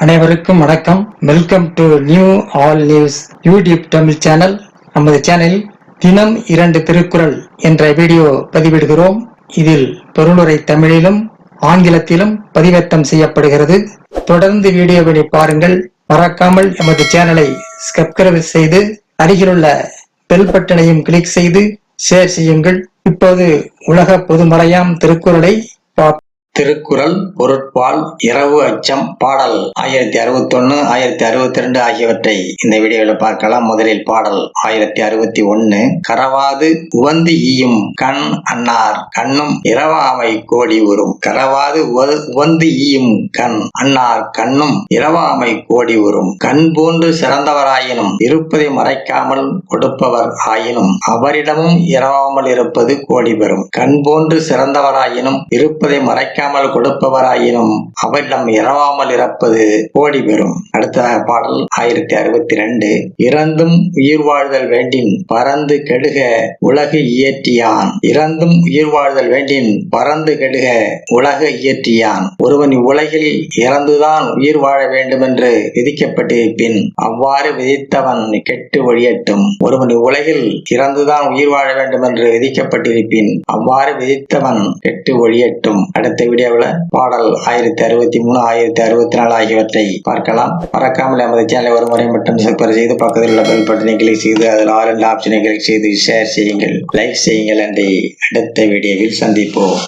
அனைவருக்கும் வணக்கம். Welcome to new all news YouTube Tamil channel. நமது சேனலில் தினம் 2 திருக்குறள் என்ற வீடியோ பதிவிடுகிறோம். இதில் பொருளுரை தமிழிலும் ஆங்கிலத்திலும் பதிவேற்றம் செய்யப்படுகிறது. தொடர்ந்து வீடியோவை பாருங்கள். மறக்காமல் எமது சேனலை சப்ஸ்கிரைப் செய்து அருகிலுள்ள பெல் பட்டனையும் கிளிக் செய்து ஷேர் செய்யுங்கள். இப்போது உலக பொதுமறையாம் திருக்குறளை திருக்குறள் பொருட்பால் இரவு அச்சம் பாடல் 1061 1062 ஆகியவற்றை இந்த வீடியோவில் பார்க்கலாம். முதலில் பாடல் 1061. கரவாது உவந்து ஈயும் கண் அன்னார் கண்ணும் இரவாமை கோடி உறும். கரவாது உவந்து ஈயும் கண் அன்னார் கண்ணும் இரவாமை கோடி உறும். கண் போன்று சிறந்தவராயினும் இருப்பதை மறைக்காமல் கொடுப்பவர் ஆயினும் அவரிடமும் இரவாமல் இருப்பது கோடி பெறும். கண் போன்று சிறந்தவராயினும் இருப்பதை மறைக்காமல் கொடுப்பவராயினும் அவரிடம் இரவாமல் இருப்பது கோடி பெறும். அடுத்ததாக பாடல் 1062. இறந்தும் உயிர் வாழ்தல் வேண்டின் பறந்து கெடுக உலகு இயற்றியான். இறந்தும் உயிர் வாழ்தல் வேண்டின் பறந்து கெடுக உலக இயற்றியான். ஒருவன் இவ்வுலகில் இறந்துதான் உயிர் வாழ வேண்டும் என்று விதிக்கப்பட்டிருப்பின் அவ்வாறு விதித்தவன் கெட்டு ஒழியட்டும். ஒருவன் இவ்வுலகில் இறந்துதான் உயிர் வாழ வேண்டும் என்று விதிக்கப்பட்டிருப்பின் அவ்வாறு விதித்தவன் கெட்டு ஒழியட்டும். அடுத்த வீடியோவில் பாடல் 1063 1064 ஆகியவற்றை பார்க்கலாம். மறக்காமல் நமது சேனலை ஒரு முறை மட்டும் சப்ஸ்கிரைப் செய்து பக்கத்தில் உள்ள பெல் பட்டனை கிளிக் செய்து அதில் ஆல் என்ற ஆப்ஷனை கிளிக் செய்து ஷேர் செய்யுங்கள், லைக் செய்யுங்கள். அடுத்த வீடியோவில் சந்திப்போம்.